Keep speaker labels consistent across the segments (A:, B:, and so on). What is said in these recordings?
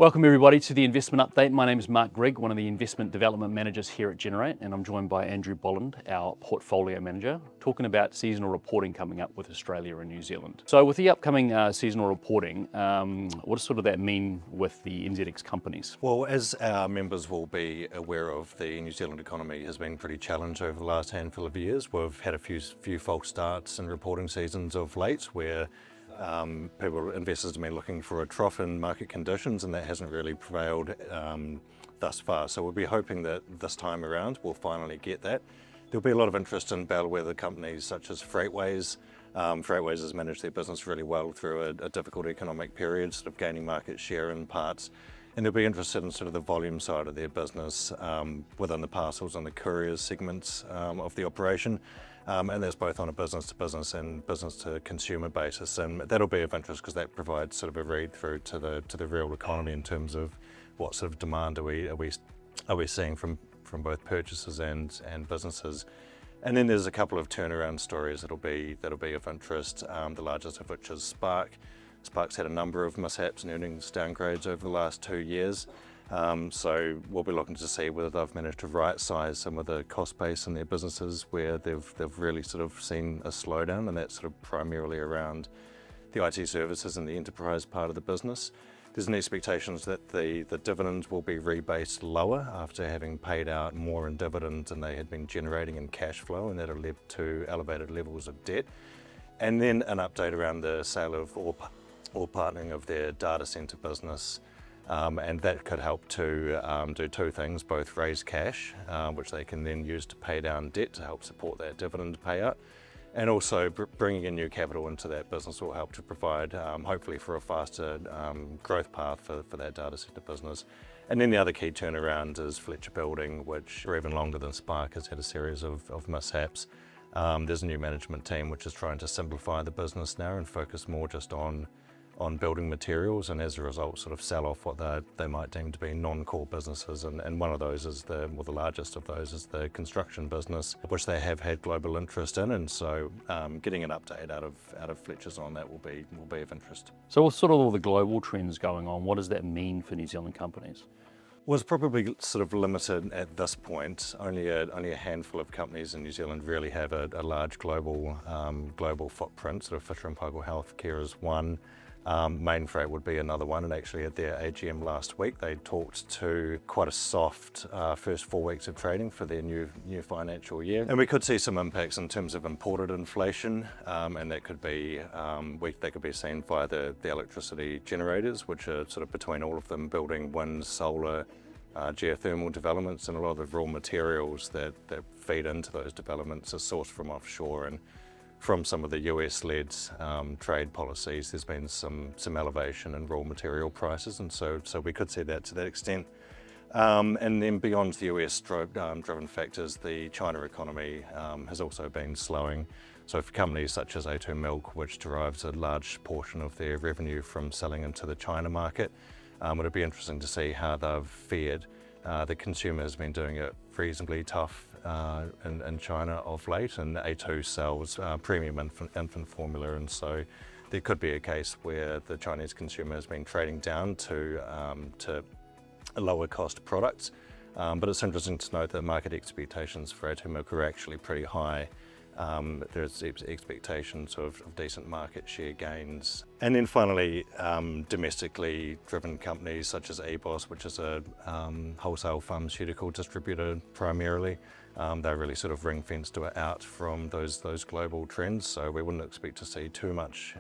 A: Welcome everybody to the Investment Update. My name is Mark Grigg, one of the Investment Development Managers here at Generate, and I'm joined by Andrew Bolland, our Portfolio Manager, talking about seasonal reporting coming up with Australia and New Zealand. So with the upcoming seasonal reporting, what does sort of that mean with the NZX companies?
B: Well, as our members will be aware of, the New Zealand economy has been pretty challenged over the last handful of years. We've had a few false starts in reporting seasons of late where investors have been looking for a trough in market conditions, and that hasn't really prevailed thus far. So we'll be hoping that this time around we'll finally get that. There'll be a lot of interest in bellwether companies such as Freightways. Freightways has managed their business really well through a difficult economic period, sort of gaining market share in parts. And they'll be interested in sort of the volume side of their business within the parcels and the couriers segments of the operation. And that's both on a business-to-business and business-to-consumer basis, and that'll be of interest because that provides sort of a read-through to the real economy in terms of what sort of demand are we seeing from both purchasers and businesses. And then there's a couple of turnaround stories that'll be of interest. The largest of which is Spark. Spark's had a number of mishaps and earnings downgrades over the last 2 years. So we'll be looking to see whether they've managed to right-size some of the cost base in their businesses where they've really sort of seen a slowdown, and that's sort of primarily around the IT services and the enterprise part of the business. There's an expectation that the dividends will be rebased lower after having paid out more in dividends than they had been generating in cash flow, and that'll lead to elevated levels of debt. And then an update around the sale of or partnering of their data centre business. And that could help to do two things, both raise cash, which they can then use to pay down debt to help support that dividend payout, and also bringing in new capital into that business will help to provide, hopefully, for a faster growth path for that data centre business. And then the other key turnaround is Fletcher Building, which for even longer than Spark has had a series of mishaps. There's a new management team which is trying to simplify the business now and focus more just on building materials, and as a result sort of sell off what they might deem to be non-core businesses, and one of those is the largest of those is the construction business, which they have had global interest in, and so getting an update out of Fletcher's on that will be of interest.
A: So with sort of all the global trends going on, what does that mean for New Zealand companies?
B: Well, it's probably sort of limited at this point. Only a handful of companies in New Zealand really have a large global footprint. Sort of Fisher & Paykel Healthcare is one. Mainfreight would be another one, and actually at their AGM last week they talked to quite a soft first 4 weeks of trading for their new financial year, and we could see some impacts in terms of imported inflation, and that could be seen via the electricity generators, which are sort of between all of them building wind, solar, geothermal developments, and a lot of the raw materials that feed into those developments are sourced from offshore. And from some of the US-led trade policies, there's been some elevation in raw material prices, and so we could see that to that extent. And then beyond the US driven factors, the China economy has also been slowing. So for companies such as A2 Milk, which derives a large portion of their revenue from selling into the China market, it'll be interesting to see how they've fared. The consumer has been doing it reasonably tough in China of late, and A2 sells premium infant formula, and so there could be a case where the Chinese consumer has been trading down to lower cost products. But it's interesting to note that market expectations for A2 Milk are actually pretty high. There's expectations of decent market share gains. And then finally, domestically driven companies such as EBOS, which is a wholesale pharmaceutical distributor primarily, they're really sort of ring-fenced out from those global trends, so we wouldn't expect to see too much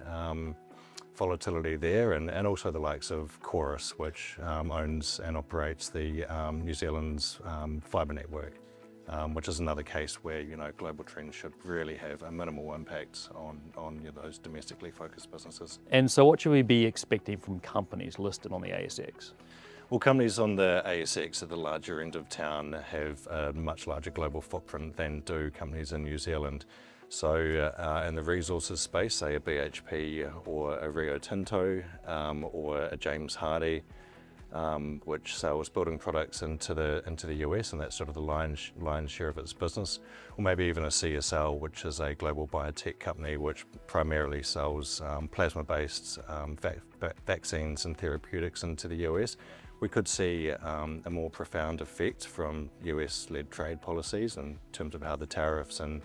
B: volatility there. And also the likes of Chorus, which owns and operates the New Zealand's fibre network. Which is another case where global trends should really have a minimal impact on those domestically focused businesses.
A: And so what should we be expecting from companies listed on the ASX?
B: Well, companies on the ASX at the larger end of town have a much larger global footprint than do companies in New Zealand. So in the resources space, say a BHP or a Rio Tinto or a James Hardie, which sells building products into the US, and that's sort of the lion's share of its business. Or maybe even a CSL, which is a global biotech company which primarily sells plasma-based vaccines and therapeutics into the US. We could see a more profound effect from US-led trade policies in terms of how the tariffs and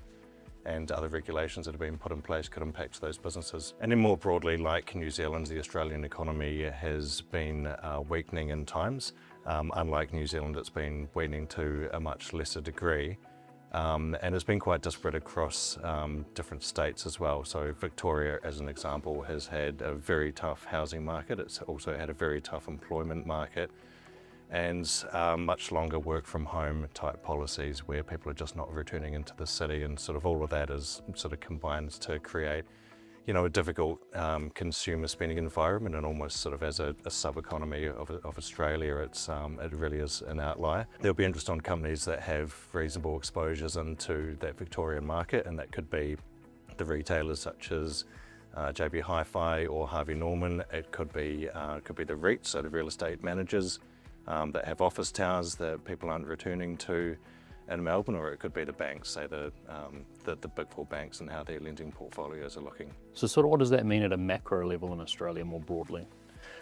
B: other regulations that have been put in place could impact those businesses. And then more broadly, like New Zealand, the Australian economy has been weakening in times. Unlike New Zealand, it's been weakening to a much lesser degree. And it's been quite disparate across different states as well. So Victoria, as an example, has had a very tough housing market. It's also had a very tough employment market, and much longer work from home type policies where people are just not returning into the city, and sort of all of that is sort of combines to create, you know, a difficult consumer spending environment, and almost sort of as a sub-economy of Australia, it really is an outlier. There'll be interest on companies that have reasonable exposures into that Victorian market, and that could be the retailers such as JB Hi-Fi or Harvey Norman. It could be the REITs, so the real estate managers that have office towers that people aren't returning to in Melbourne, or it could be the banks, say the big four banks, and how their lending portfolios are looking.
A: So sort of what does that mean at a macro level in Australia more broadly?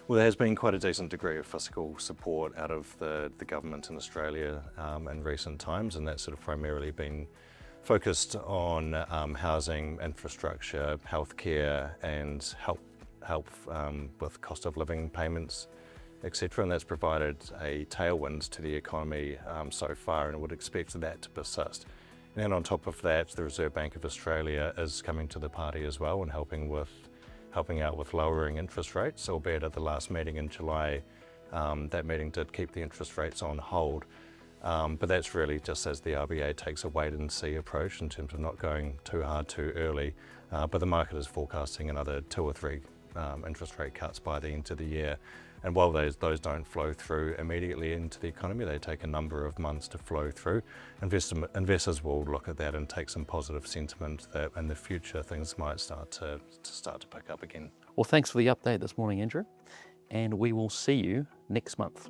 B: Well, there has been quite a decent degree of fiscal support out of the government in Australia in recent times, and that's sort of primarily been focused on housing, infrastructure, healthcare, and help with cost of living payments, etc. And that's provided a tailwind to the economy so far, and I would expect that to persist. And then on top of that, the Reserve Bank of Australia is coming to the party as well and helping out with lowering interest rates, albeit at the last meeting in July, that meeting did keep the interest rates on hold. But that's really just as the RBA takes a wait and see approach in terms of not going too hard too early. But the market is forecasting another 2 or 3 interest rate cuts by the end of the year. And while those don't flow through immediately into the economy, they take a number of months to flow through. Investors will look at that and take some positive sentiment that in the future things might start to pick up again.
A: Well, thanks for the update this morning, Andrew, and we will see you next month.